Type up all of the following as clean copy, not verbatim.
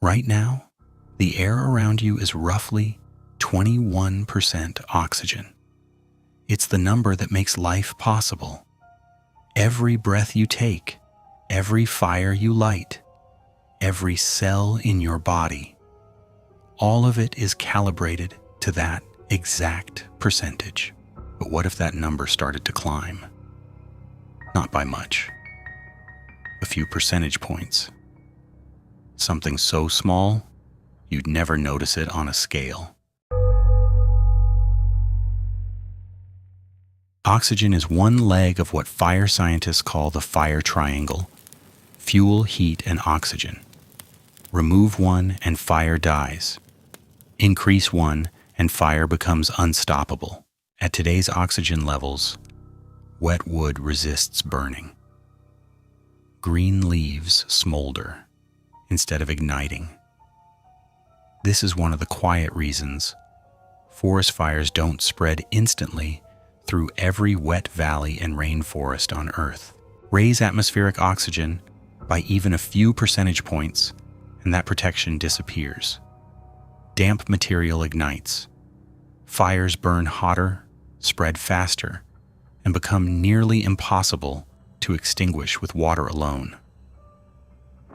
Right now, the air around you is roughly 21% oxygen. It's the number that makes life possible. Every breath you take, every fire you light, every cell in your body, all of it is calibrated to that exact percentage. But what if that number started to climb? Not by much. A few percentage points. Something so small, you'd never notice it on a scale. Oxygen is one leg of what fire scientists call the fire triangle: fuel, heat, and oxygen. Remove one and fire dies. Increase one and fire becomes unstoppable. At today's oxygen levels, wet wood resists burning. Green leaves smolder instead of igniting. This is one of the quiet reasons forest fires don't spread instantly through every wet valley and rainforest on Earth. Raise atmospheric oxygen by even a few percentage points, and that protection disappears. Damp material ignites. Fires burn hotter, spread faster, and become nearly impossible to extinguish with water alone.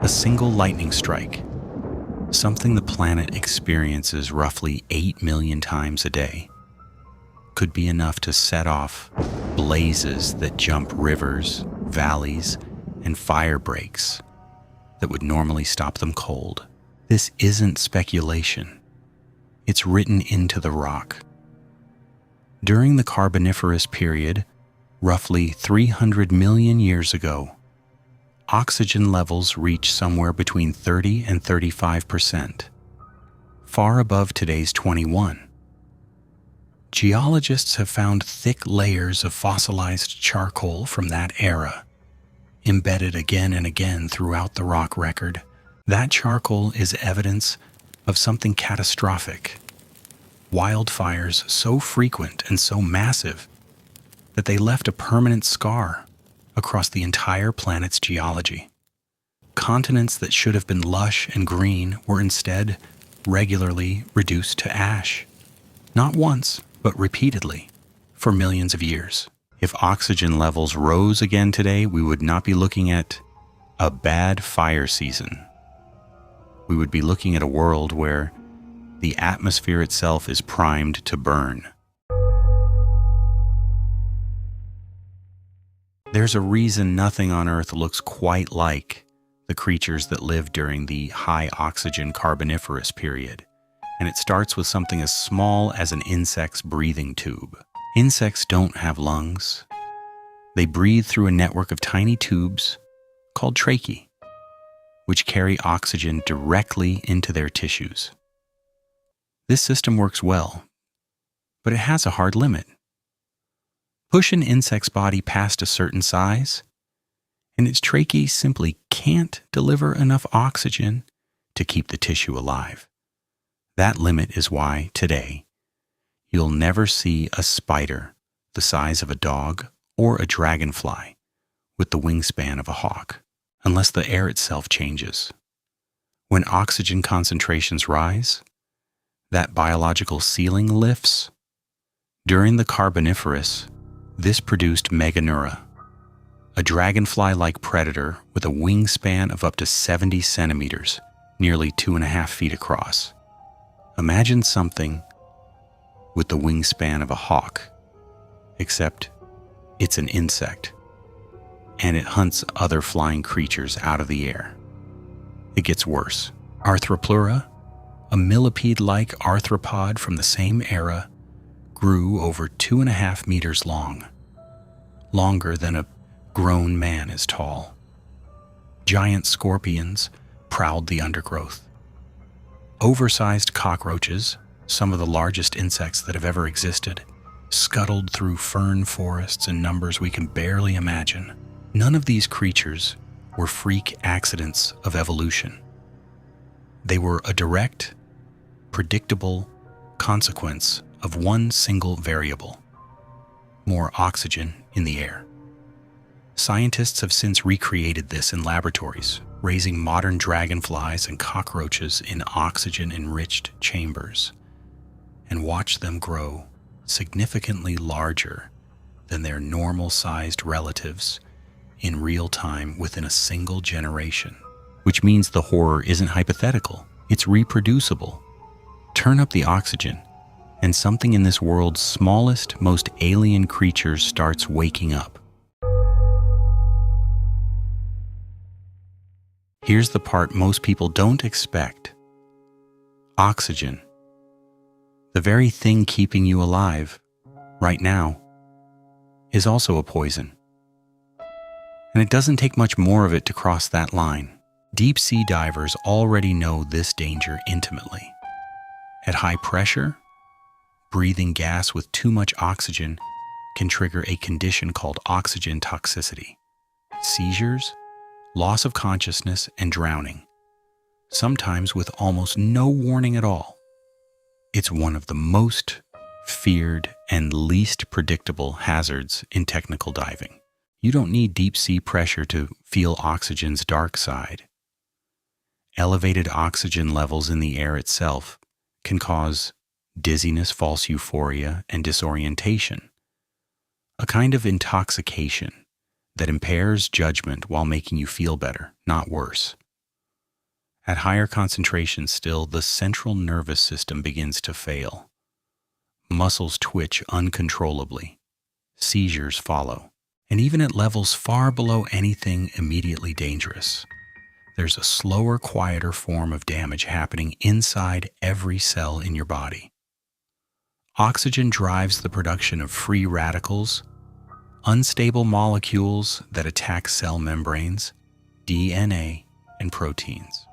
A single lightning strike, something the planet experiences roughly 8 million times a day, could be enough to set off blazes that jump rivers, valleys, and fire breaks that would normally stop them cold. This isn't speculation. It's written into the rock. During the Carboniferous period, roughly 300 million years ago, oxygen levels reached somewhere between 30 and 35%, far above today's 21%. Geologists have found thick layers of fossilized charcoal from that era, embedded again and again throughout the rock record. That charcoal is evidence of something catastrophic. Wildfires so frequent and so massive that they left a permanent scar across the entire planet's geology. Continents that should have been lush and green were instead regularly reduced to ash. Not once, but repeatedly, for millions of years. If oxygen levels rose again today, we would not be looking at a bad fire season. We would be looking at a world where the atmosphere itself is primed to burn. There's a reason nothing on Earth looks quite like the creatures that lived during the high oxygen Carboniferous period, and it starts with something as small as an insect's breathing tube. Insects don't have lungs. They breathe through a network of tiny tubes called tracheae, which carry oxygen directly into their tissues. This system works well, but it has a hard limit. Push an insect's body past a certain size, and its tracheae simply can't deliver enough oxygen to keep the tissue alive. That limit is why, today, you'll never see a spider the size of a dog or a dragonfly with the wingspan of a hawk, unless the air itself changes. When oxygen concentrations rise, that biological ceiling lifts. During the Carboniferous, this produced Meganeura, a dragonfly-like predator with a wingspan of up to 70 centimeters, nearly 2.5 feet across. Imagine something with the wingspan of a hawk, except it's an insect, and it hunts other flying creatures out of the air. It gets worse. Arthropleura, a millipede-like arthropod from the same era, grew over 2.5 meters long, longer than a grown man is tall. Giant scorpions prowled the undergrowth. Oversized cockroaches, some of the largest insects that have ever existed, scuttled through fern forests in numbers we can barely imagine. None of these creatures were freak accidents of evolution. They were a direct, predictable consequence of one single variable: more oxygen in the air. Scientists have since recreated this in laboratories, raising modern dragonflies and cockroaches in oxygen-enriched chambers, and watch them grow significantly larger than their normal-sized relatives in real time within a single generation. Which means the horror isn't hypothetical, it's reproducible. Turn up the oxygen, and something in this world's smallest, most alien creatures starts waking up. Here's the part most people don't expect. Oxygen. The very thing keeping you alive, right now, is also a poison. And it doesn't take much more of it to cross that line. Deep sea divers already know this danger intimately. At high pressure, breathing gas with too much oxygen can trigger a condition called oxygen toxicity. Seizures, loss of consciousness, and drowning, sometimes with almost no warning at all. It's one of the most feared and least predictable hazards in technical diving. You don't need deep sea pressure to feel oxygen's dark side. Elevated oxygen levels in the air itself can cause dizziness, false euphoria, and disorientation, a kind of intoxication that impairs judgment while making you feel better, not worse. At higher concentrations still, the central nervous system begins to fail. Muscles twitch uncontrollably. Seizures follow. And even at levels far below anything immediately dangerous, there's a slower, quieter form of damage happening inside every cell in your body. Oxygen drives the production of free radicals, unstable molecules that attack cell membranes, DNA, and proteins.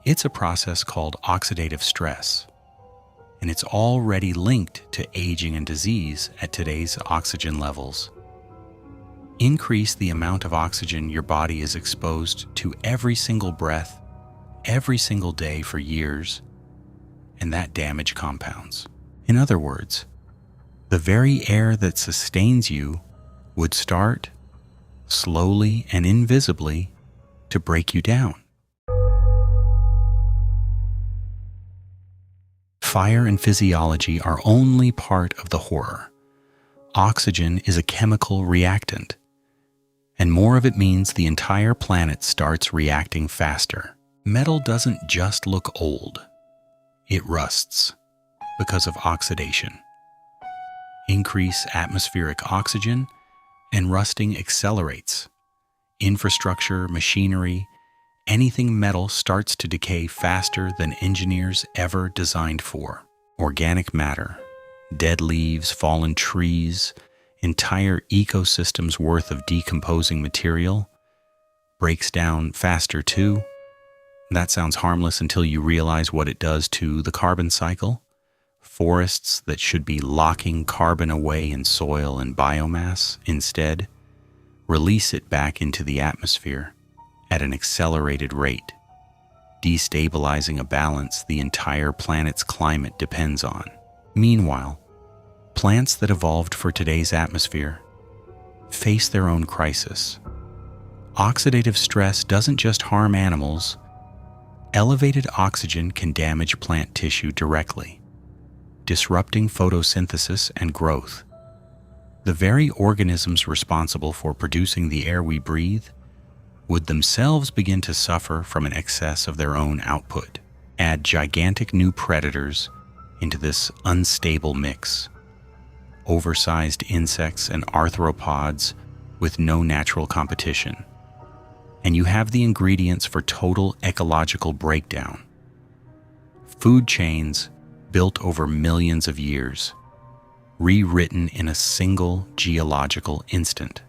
It's a process called oxidative stress, and it's already linked to aging and disease at today's oxygen levels. Increase the amount of oxygen your body is exposed to every single breath, every single day for years, and that damage compounds. In other words, the very air that sustains you would start, slowly and invisibly, to break you down. Fire and physiology are only part of the horror. Oxygen is a chemical reactant, and more of it means the entire planet starts reacting faster. Metal doesn't just look old, it rusts because of oxidation. Increase atmospheric oxygen, and rusting accelerates. Infrastructure, machinery, anything metal starts to decay faster than engineers ever designed for. Organic matter, dead leaves, fallen trees, entire ecosystems worth of decomposing material breaks down faster too. That sounds harmless until you realize what it does to the carbon cycle. Forests that should be locking carbon away in soil and biomass instead release it back into the atmosphere at an accelerated rate, destabilizing a balance the entire planet's climate depends on. Meanwhile, plants that evolved for today's atmosphere face their own crisis. Oxidative stress doesn't just harm animals. Elevated oxygen can damage plant tissue directly, disrupting photosynthesis and growth. The very organisms responsible for producing the air we breathe would themselves begin to suffer from an excess of their own output. Add gigantic new predators into this unstable mix. Oversized insects and arthropods with no natural competition. And you have the ingredients for total ecological breakdown. Food chains built over millions of years, rewritten in a single geological instant.